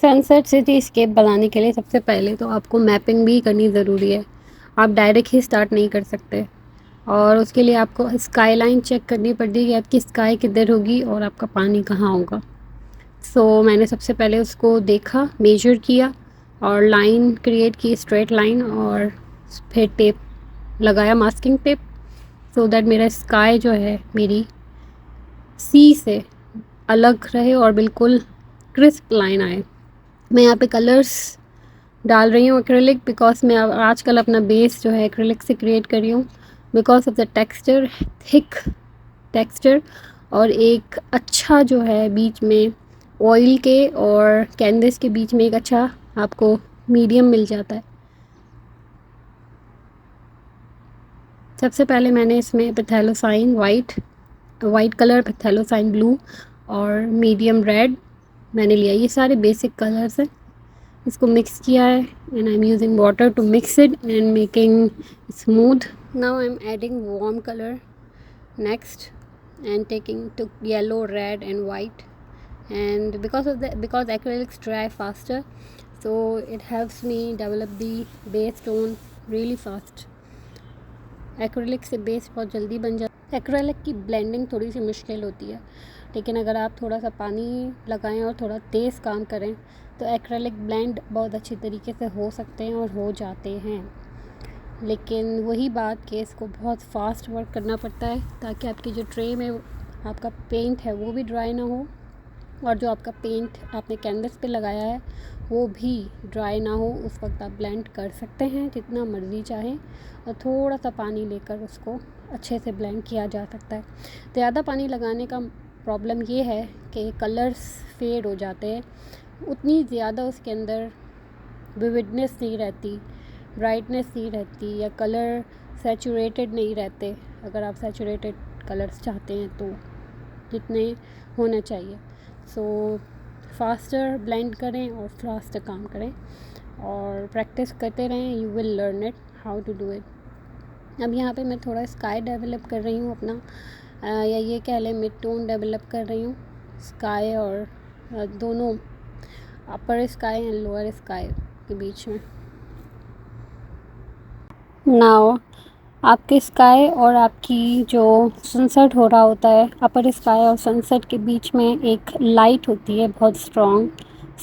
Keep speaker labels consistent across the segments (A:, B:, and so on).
A: Sunset cityscape बनाने के लिए सबसे पहले तो आपको मैपिंग भी करनी ज़रूरी है। आप डायरेक्ट ही स्टार्ट नहीं कर सकते और उसके लिए आपको स्काई लाइन चेक करनी पड़ती है कि आपकी स्काई किधर होगी और आपका पानी कहाँ होगा। मैंने सबसे पहले उसको देखा, मेजर किया और लाइन क्रिएट की, स्ट्रेट लाइन, और फिर टेप लगाया, मास्किंग टेप, सो दैट मेरा स्काई जो है मेरी सी से अलग रहे और बिल्कुल क्रिस्प लाइन आए। मैं यहाँ पे कलर्स डाल रही हूँ एक्रेलिक, बिकॉज मैं आजकल अपना बेस जो है एक्रेलिक से क्रिएट कर रही हूँ, because of the texture, thick texture, और एक अच्छा जो है बीच में ऑयल के और कैनवस के बीच में एक अच्छा आपको मीडियम मिल जाता है। सबसे पहले मैंने इसमें पिथैलोसाइन वाइट कलर, पिथैलोसाइन ब्लू और मीडियम रेड मैंने लिया। ये सारे बेसिक कलर्स हैं। इसको मिक्स किया है and I am using water to mix it and making smooth. Now I am adding warm colour next and taking to yellow, red and white, and because acrylics dry faster, so it helps me develop the base tone really fast. Acrylic से base बहुत जल्दी बन जाता है। Acrylic की blending थोड़ी सी मुश्किल होती है, लेकिन अगर आप थोड़ा सा पानी लगाएं और थोड़ा तेज़ काम करें तो एक्रेलिक ब्लेंड बहुत अच्छी तरीके से हो सकते हैं और हो जाते हैं। लेकिन वही बात कि इसको बहुत फास्ट वर्क करना पड़ता है ताकि आपकी जो ट्रे में आपका पेंट है वो भी ड्राई ना हो और जो आपका पेंट आपने कैनवस पे लगाया है वो भी ड्राई ना हो। उस वक्त आप ब्लेंड कर सकते हैं जितना मर्ज़ी चाहें और थोड़ा सा पानी लेकर उसको अच्छे से ब्लेंड किया जा सकता है। ज़्यादा पानी लगाने का प्रॉब्लम ये है कि कलर्स फेड हो जाते हैं, उतनी ज़्यादा उसके अंदर विविडनेस नहीं रहती, ब्राइटनेस नहीं रहती, या कलर सैचुरेटेड नहीं रहते अगर आप सैचुरेटेड कलर्स चाहते हैं तो जितने होना चाहिए। फास्टर ब्लेंड करें और फास्टर काम करें और प्रैक्टिस करते रहें, you will learn it how to do it. अब यहाँ पे मैं थोड़ा स्काई डेवलप कर रही हूँ अपना, या ये कह लें मिड टोन डेवलप कर रही हूँ स्काई और दोनों अपर स्काई एंड लोअर स्काई के बीच में। नाउ आपके स्काई और आपकी जो सनसेट हो रहा होता है, अपर स्काई और सनसेट के बीच में एक लाइट होती है बहुत स्ट्रॉन्ग,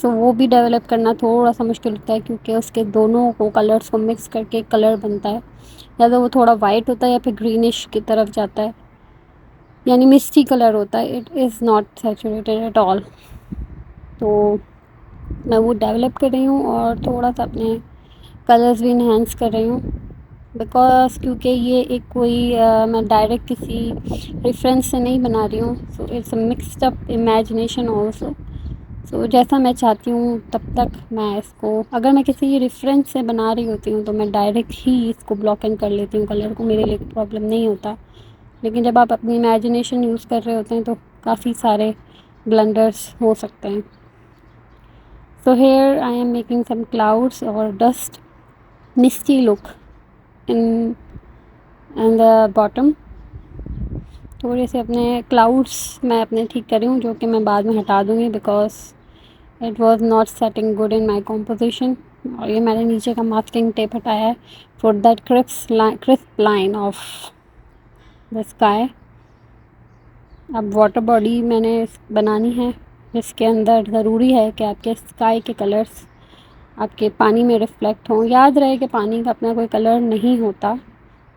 A: वो भी डेवलप करना थोड़ा सा मुश्किल होता है क्योंकि उसके दोनों को कलर्स को मिक्स करके एक कलर बनता है, या तो वो थोड़ा वाइट होता है या फिर ग्रीनिश की तरफ जाता है, यानी मिस्टी कलर होता है, it is not saturated at all. तो मैं वो डेवलप कर रही हूँ और थोड़ा सा अपने कलर्स भी इन्हेंस कर रही हूँ, बिकॉज क्योंकि ये एक कोई मैं डायरेक्ट किसी रेफरेंस से नहीं बना रही हूँ, so it's a mixed up imagination also. जैसा मैं चाहती हूँ तब तक मैं इसको, अगर मैं किसी रेफरेंस से बना रही होती हूँ तो मैं डायरेक्ट ही इसको ब्लॉक इन कर लेती हूँ कलर को, मेरे लिए प्रॉब्लम नहीं होता। लेकिन जब आप अपनी इमेजिनेशन यूज़ कर रहे होते हैं तो काफ़ी सारे ब्लंडर्स हो सकते हैं। So here I am making some clouds or dust, misty look in the bottom. थोड़े से अपने क्लाउड्स मैं अपने ठीक कर रही हूँ जो कि मैं बाद में हटा दूँगी because it was not setting good in my composition. और ये मैंने नीचे का मास्किंग टेप हटाया है for that crisp line of the sky. अब वाटर बॉडी मैंने बनानी है जिसके अंदर ज़रूरी है कि आपके स्काई के कलर्स आपके पानी में रिफ़्लेक्ट हों। याद रहे कि पानी का अपना कोई कलर नहीं होता,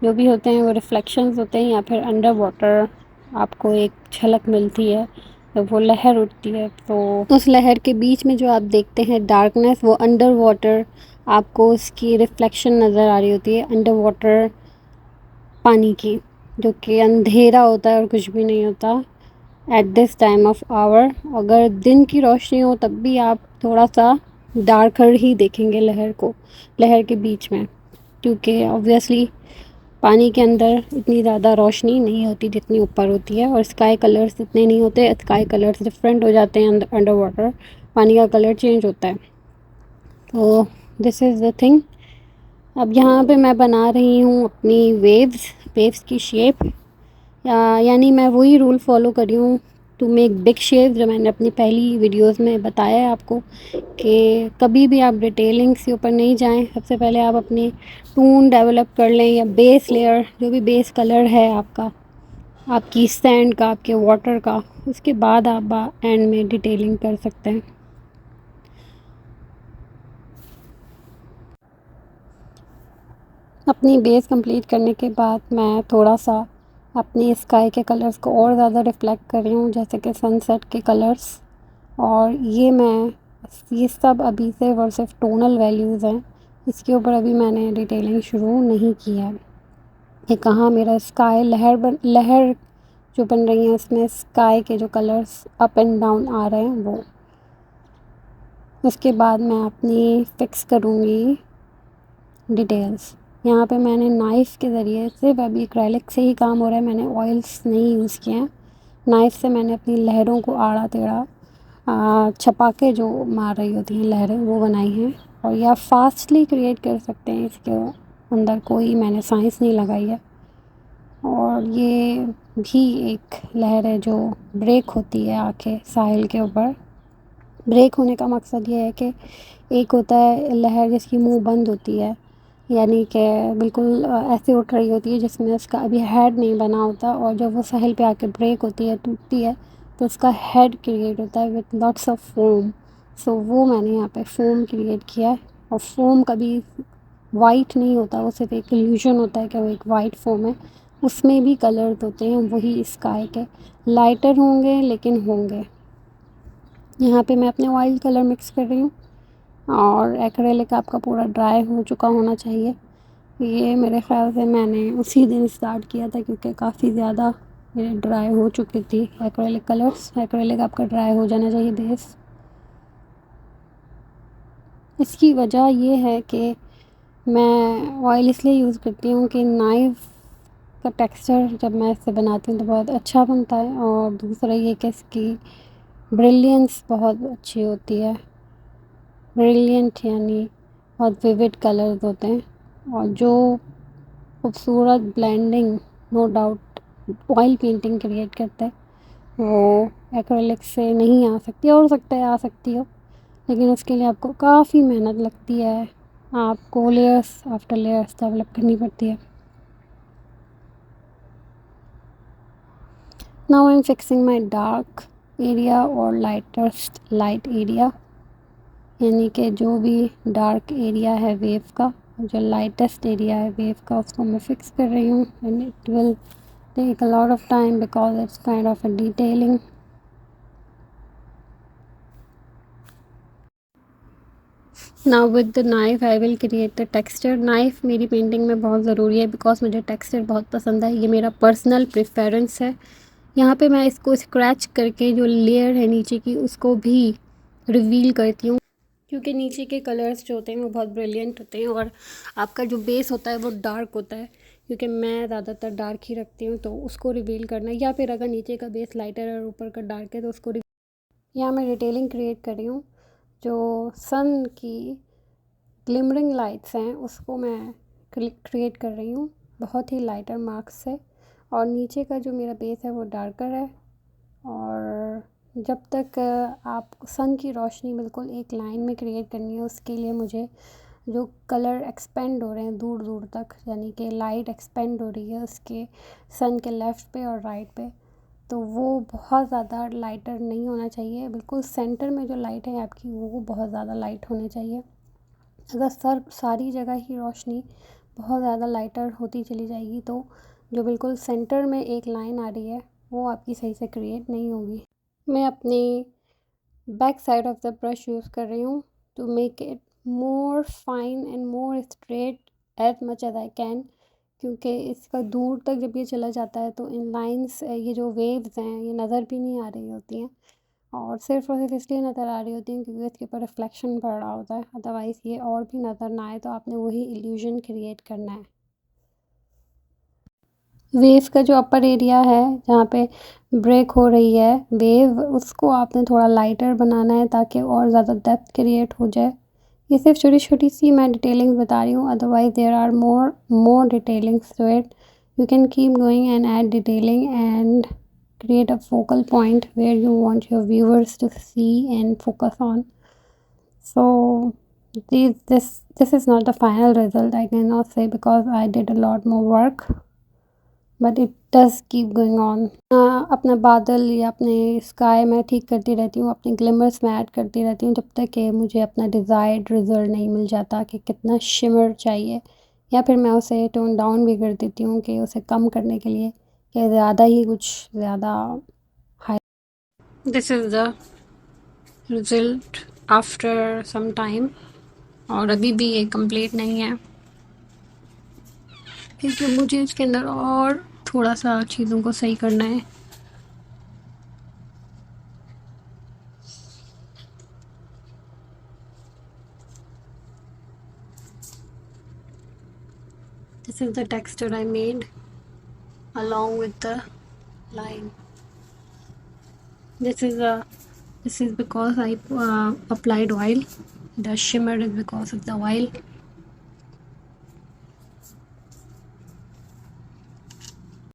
A: जो भी होते हैं वो रिफ्लेक्शंस होते हैं या फिर अंडर वाटर आपको एक झलक मिलती है जब वो लहर उठती है। तो उस लहर के बीच में जो आप देखते हैं डार्कनेस, वो अंडर वाटर आपको उसकी रिफ़्लेक्शन नज़र आ रही होती है, अंडर वाटर पानी की, जो कि अंधेरा होता है और कुछ भी नहीं होता at this time of hour. अगर दिन की रोशनी हो तब भी आप थोड़ा सा डार्कर ही देखेंगे लहर को, लहर के बीच में, क्योंकि ऑब्वियसली पानी के अंदर इतनी ज़्यादा रोशनी नहीं होती जितनी ऊपर होती है और स्काई कलर्स इतने नहीं होते। स्काई कलर्स डिफरेंट हो जाते हैं अंडर वाटर, पानी का कलर चेंज होता है। तो दिस इज़ द थिंग। अब यहाँ पे मैं बना रही हूँ अपनी वेव्स की शेप, यानी मैं वही रूल फॉलो कर रही हूँ टू मेक बिग शेप, जो मैंने अपनी पहली वीडियोस में बताया है आपको कि कभी भी आप डिटेलिंग्स के ऊपर नहीं जाएं। सबसे पहले आप अपनी टून डेवलप कर लें या बेस लेयर, जो भी बेस कलर है आपका, आपकी सैंड का, आपके वाटर का, उसके बाद आप एंड में डिटेलिंग कर सकते हैं। अपनी बेस कंप्लीट करने के बाद मैं थोड़ा सा अपनी स्काई के कलर्स को और ज़्यादा रिफ्लेक्ट कर रही हूँ, जैसे कि सनसेट के कलर्स। और ये सब अभी सिर्फ टोनल वैल्यूज़ हैं, इसके ऊपर अभी मैंने डिटेलिंग शुरू नहीं की है। ये कहाँ मेरा स्काई लहर जो बन रही है उसमें स्काई के जो कलर्स अप एंड डाउन आ रहे हैं वो। उसके बाद मैं अपनी फिक्स करूँगी डिटेल्स। यहाँ पे मैंने नाइफ़ के ज़रिए, सिर्फ अभी एक्रेलिक से ही काम हो रहा है, मैंने ऑयल्स नहीं यूज़ किए हैं। नाइफ़ से मैंने अपनी लहरों को आड़ा टेढ़ा छपा के जो मार रही होती हैं लहरें, वो बनाई हैं। और या फास्टली क्रिएट कर सकते हैं, इसके अंदर कोई मैंने साइंस नहीं लगाई है। और ये भी एक लहर है जो ब्रेक होती है आके साहिल के ऊपर। ब्रेक होने का मकसद ये है कि एक होता है लहर जिसकी मुंह बंद होती है, यानी कि बिल्कुल ऐसे उठ रही होती है जिसमें उसका अभी हेड नहीं बना होता, और जब वो साहिल पे आके ब्रेक होती है, टूटती है, तो उसका हेड क्रिएट होता है विथ लॉट्स ऑफ फोम। सो वो मैंने यहाँ पे फोम क्रिएट किया है। और फोम कभी वाइट नहीं होता, वो सिर्फ एक इल्यूजन होता है कि वो एक वाइट फोम है। उसमें भी कलर्स होते हैं वही स्काई के, लाइटर होंगे लेकिन होंगे। यहाँ पे मैं अपने ऑयल कलर मिक्स कर रही हूँ और एक्रेलिक आपका पूरा ड्राई हो चुका होना चाहिए। ये मेरे ख़्याल से मैंने उसी दिन स्टार्ट किया था, क्योंकि काफ़ी ज़्यादा मेरे ड्राई हो चुकी थी एक्रेलिक कलर्स। एक्रेलिक आपका ड्राई हो जाना चाहिए बेस। इसकी वजह ये है कि मैं ऑयल इसलिए यूज़ करती हूँ कि नाइफ़ का टेक्सचर जब मैं इससे बनाती हूँ तो बहुत अच्छा बनता है, और दूसरा ये कि इसकी ब्रिलियंस बहुत अच्छी होती है। ब्रिलियंट यानी बहुत विविड कलर्स होते हैं, और जो खूबसूरत blending no doubt oil painting create करता है वो एक्रेलिक से नहीं आ सकती। और हो सकता है आ सकती हो, लेकिन उसके लिए आपको काफ़ी मेहनत लगती है, आपको लेयर्स आफ्टर लेयर्स डेवलप करनी पड़ती है। Now I am fixing my dark area और लाइटेस्ट लाइट एरिया, यानी कि जो भी डार्क एरिया है वेव का, जो लाइटेस्ट एरिया है वेव का, उसको मैं फिक्स कर रही हूँ। And it will take a lot of time because it's kind of a detailing. Now with the knife I will create the texture. Knife मेरी पेंटिंग में बहुत ज़रूरी है बिकॉज मुझे टेक्सचर बहुत पसंद है, ये मेरा पर्सनल प्रेफरेंस है। यहाँ पे मैं इसको स्क्रैच करके जो लेयर है नीचे की उसको भी रिवील करती हूँ, क्योंकि नीचे के कलर्स जो होते हैं वो बहुत ब्रिलियंट होते हैं, और आपका जो बेस होता है वो डार्क होता है, क्योंकि मैं ज़्यादातर डार्क ही रखती हूँ, तो उसको रिवील करना, या फिर अगर नीचे का बेस लाइटर है और ऊपर का डार्क है तो उसको यहाँ मैं डिटेलिंग क्रिएट कर रही हूँ। जो सन की ग्लिमरिंग लाइट्स हैं उसको मैं क्रिएट कर रही हूँ बहुत ही लाइटर मार्क्स से, और नीचे का जो मेरा बेस है वो डार्कर है। और जब तक आप सन की रोशनी बिल्कुल एक लाइन में क्रिएट करनी है, उसके लिए मुझे जो कलर एक्सपेंड हो रहे हैं दूर दूर तक, यानी कि लाइट एक्सपेंड हो रही है उसके सन के लेफ़्ट पे और राइट पे, तो वो बहुत ज़्यादा लाइटर नहीं होना चाहिए। बिल्कुल सेंटर में जो लाइट है आपकी वो बहुत ज़्यादा लाइट होनी चाहिए। अगर सारी जगह ही रोशनी बहुत ज़्यादा लाइटर होती चली जाएगी तो जो बिल्कुल सेंटर में एक लाइन आ रही है वो आपकी सही से क्रिएट नहीं होगी। मैं अपनी back side of the brush use कर रही हूँ to make it more fine and more straight as much as I can, क्योंकि इसका दूर तक जब ये चला जाता है तो इन लाइंस, ये जो वेव्स हैं ये नज़र भी नहीं आ रही होती हैं, और सिर्फ इसलिए नज़र आ रही होती हैं क्योंकि इसके ऊपर रिफ्लेक्शन पड़ रहा होता है। अदरवाइज़ ये और भी नज़र ना आए तो आपने वही इल्यूजन क्रिएट करना है। वेव का जो अपर एरिया है जहाँ पे ब्रेक हो रही है वेव, उसको आपने थोड़ा लाइटर बनाना है ताकि और ज़्यादा डेप्थ क्रिएट हो जाए। ये सिर्फ छोटी छोटी सी मैं डिटेलिंग बता रही हूँ, otherwise there are more detailings to it. You can keep going and add detailing, and create a focal point where you want your viewers to see and focus on. So this is not the final result, I cannot say, because I did a lot more work, but it does keep going on. अपना बादल या अपने sky मैं ठीक करती रहती हूँ, अपने ग्लिमर्स में ऐड करती रहती हूँ जब तक कि मुझे अपना डिज़ायर्ड रिज़ल्ट नहीं मिल जाता कि कितना शिमर चाहिए, या फिर मैं उसे टोन डाउन भी कर देती हूँ कि उसे कम करने के लिए कि ज़्यादा ही कुछ ज़्यादा high. This is the result after some time, और अभी भी ये कंप्लीट नहीं है क्योंकि मुझे इसके अंदर और थोड़ा सा चीज़ों को सही करना है। This is the texture I made along with the line. This is because I applied oil. The shimmer is because of the oil.